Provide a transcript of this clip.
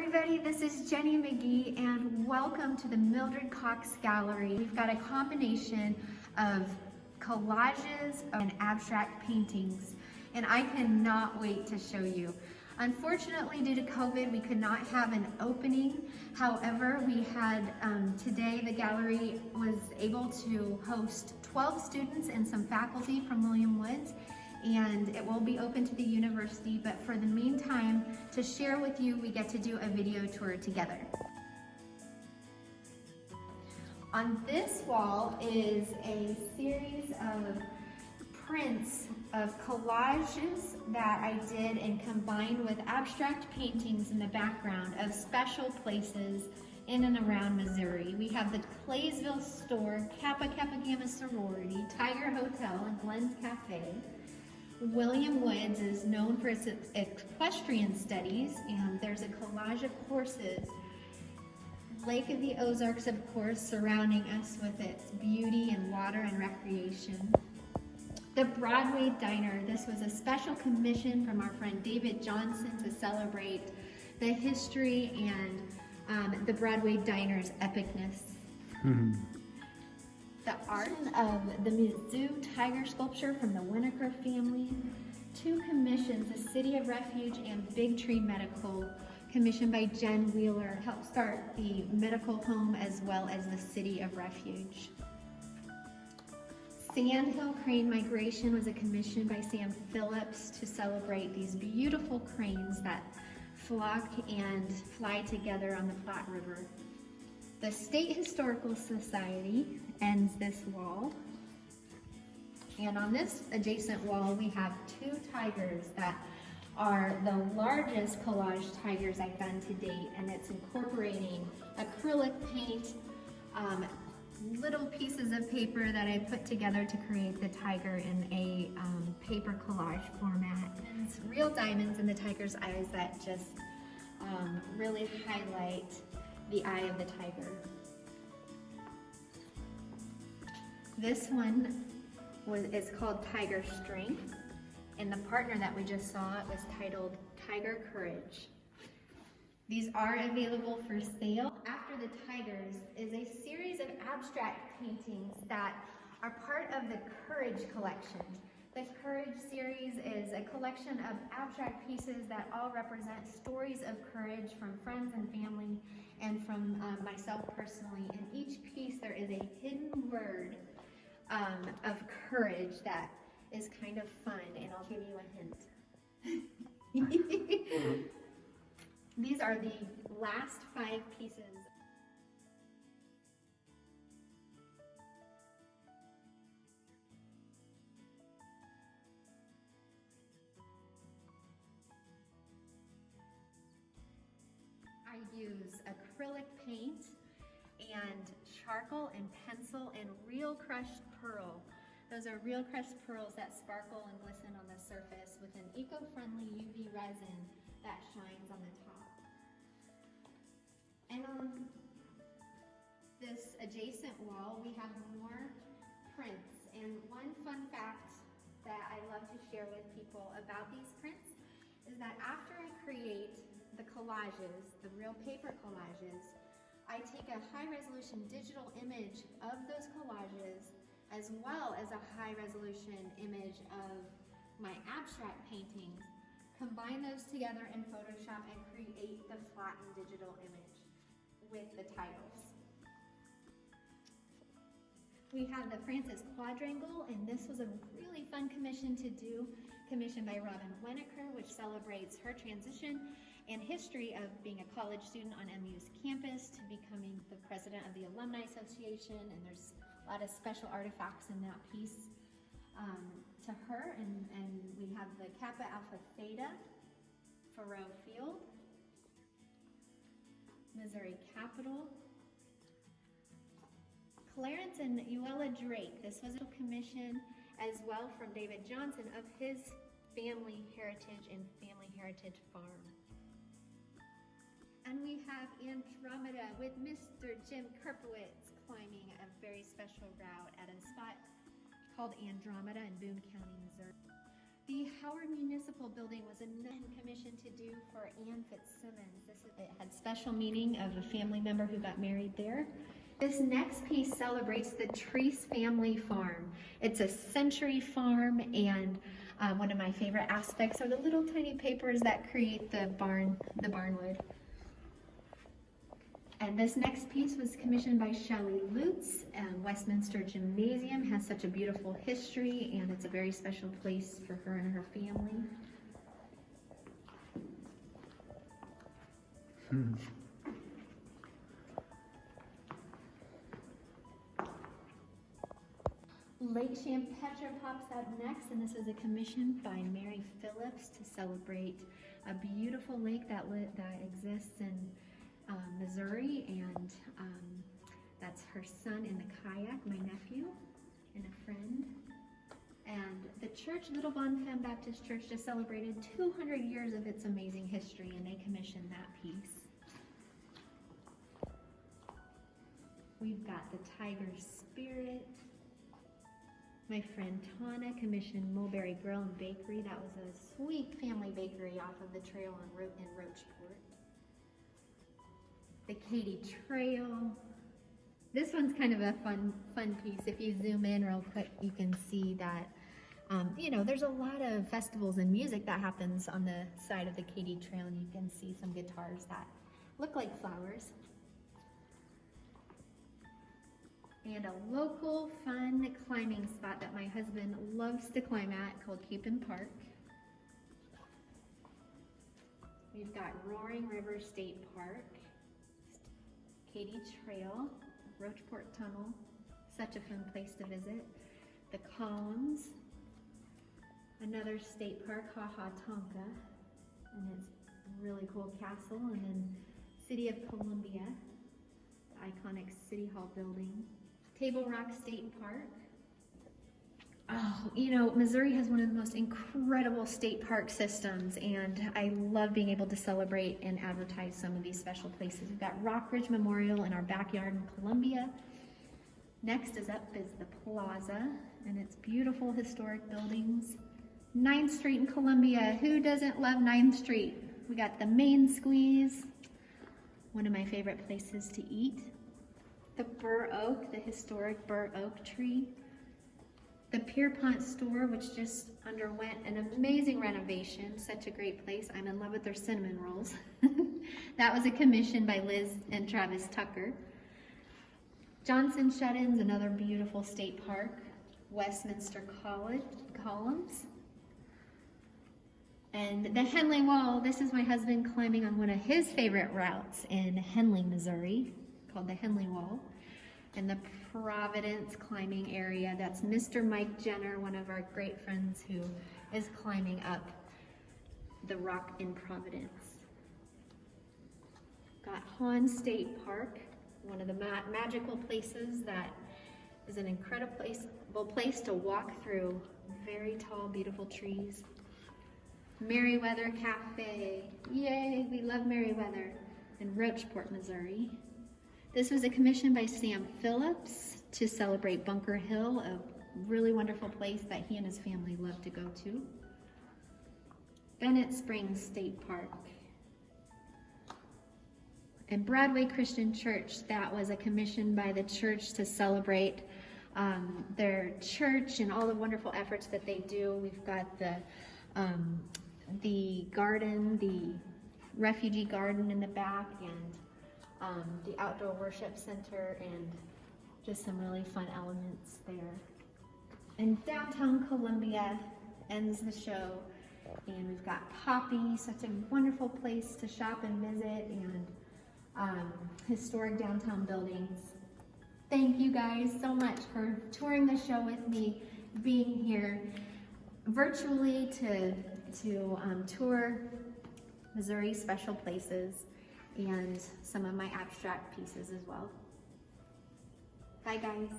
everybody, this is Jenny McGee and welcome to the Mildred Cox Gallery. We've got a combination of collages and abstract paintings and I cannot wait to show you. Unfortunately, due to COVID, we could not have an opening. However, we had today the gallery was able to host 12 students and some faculty from William Woods, and it will be open to the university, but for the meantime, to share with you, we get to do a video tour together. On this wall is a series of prints of collages that I did and combined with abstract paintings in the background of special places in and around Missouri. We have the Claysville store, Kappa Kappa Gamma Sorority, Tiger Hotel, and Glenn's Cafe. William Woods is known for its equestrian studies, and there's a collage of horses. Lake of the Ozarks, of course, surrounding us with its beauty and water and recreation. The Broadway Diner, this was a special commission from our friend David Johnson to celebrate the history and the Broadway Diner's epicness. The art of the Mizzou tiger sculpture from the Winokur family. Two commissions, the City of Refuge and Big Tree Medical, commissioned by Jen Wheeler, helped start the medical home as well as the City of Refuge. Sandhill Crane Migration was a commission by Sam Phillips to celebrate these beautiful cranes that flock and fly together on the Platte River. The State Historical Society ends this wall. And on this adjacent wall, we have two tigers that are the largest collage tigers I've done to date, and it's incorporating acrylic paint, little pieces of paper that I put together to create the tiger in a paper collage format. And it's real diamonds in the tiger's eyes that just really highlight the eye of the tiger. This one is called Tiger Strength, and the partner that we just saw was titled Tiger Courage. These are available for sale. After the Tigers is a series of abstract paintings that are part of the Courage collection. The Courage series is a collection of abstract pieces that all represent stories of courage from friends and family and from myself personally. In each piece there is a hidden word of courage that is kind of fun, and I'll give you a hint. These are the last 5 pieces. I use acrylic paint and charcoal and pencil and real crushed pearl. Those are real crushed pearls that sparkle and glisten on the surface with an eco-friendly UV resin that shines on the top. And on this adjacent wall, we have more prints. And one fun fact that I love to share with people about these prints is that after I create the collages, the real paper collages, I take a high-resolution digital image of those collages as well as a high-resolution image of my abstract paintings, combine those together in Photoshop and create the flattened digital image with the titles. We have the Francis Quadrangle, and this was a really fun commission to do, commissioned by Robin Winokur, which celebrates her transition and history of being a college student on MU's campus to becoming the president of the Alumni Association, and there's a lot of special artifacts in that piece to her, and we have the Kappa Alpha Theta, Faroe Field, Missouri Capitol, Clarence and Uella Drake. This was a commission as well from David Johnson of his family heritage and family heritage farm. And we have Andromeda with Mr. Jim Kerpowitz climbing a very special route at a spot called Andromeda in Boone County, Missouri. The Howard Municipal Building was another commission to do for Ann Fitzsimmons. It had special meaning of a family member who got married there. This next piece celebrates the Treese family farm. It's a century farm, and one of my favorite aspects are the little tiny papers that create the barnwood. And this next piece was commissioned by Shelley Lutz. Westminster Gymnasium has such a beautiful history, and it's a very special place for her and her family. Lake Champetre pops up next, and this is a commission by Mary Phillips to celebrate a beautiful lake that exists in Missouri, and that's her son in the kayak, my nephew, and a friend. And the church, Little Bonfim Baptist Church, just celebrated 200 years of its amazing history, and they commissioned that piece. We've got the Tiger Spirit. My friend Tana commissioned Mulberry Grill and Bakery. That was a sweet family bakery off of the trail in Rocheport. The Katy Trail. This one's kind of a fun piece. If you zoom in real quick, you can see that, there's a lot of festivals and music that happens on the side of the Katy Trail, and you can see some guitars that look like flowers. And a local fun climbing spot that my husband loves to climb at called Capon Park. We've got Roaring River State Park, Katy Trail, Rocheport Tunnel, such a fun place to visit. The Columns, another state park, Ha Ha Tonka, and it's a really cool castle. And then City of Columbia, the iconic City Hall building. Table Rock State Park. Oh, Missouri has one of the most incredible state park systems, and I love being able to celebrate and advertise some of these special places. We've got Rock Ridge Memorial in our backyard in Columbia. Next is the Plaza, and its beautiful historic buildings. 9th Street in Columbia. Who doesn't love 9th Street? We got the Main Squeeze, one of my favorite places to eat. The Burr Oak, the historic Burr Oak tree. The Pierpont store, which just underwent an amazing renovation. Such a great place. I'm in love with their cinnamon rolls. That was a commission by Liz and Travis Tucker. Johnson Shut-ins, another beautiful state park. Westminster Columns. And the Henley Wall. This is my husband climbing on one of his favorite routes in Henley, Missouri, called the Henley Wall. And the Providence climbing area. That's Mr. Mike Jenner, one of our great friends who is climbing up the rock in Providence. Got Hahn State Park, one of the magical places that is an incredible place to walk through. Very tall, beautiful trees. Merriweather Cafe. Yay, we love Merriweather. In Rocheport, Missouri. This was a commission by Sam Phillips to celebrate Bunker Hill, a really wonderful place that he and his family love to go to. Bennett Springs State Park. And Bradway Christian Church, that was a commission by the church to celebrate their church and all the wonderful efforts that they do. We've got the garden, the refugee garden in the back, and the outdoor worship center, and just some really fun elements there. And downtown Columbia ends the show, and we've got Poppy, such a wonderful place to shop and visit, and historic downtown buildings. Thank you guys so much for touring the show with me, being here virtually to tour Missouri special places and some of my abstract pieces as well. Bye guys.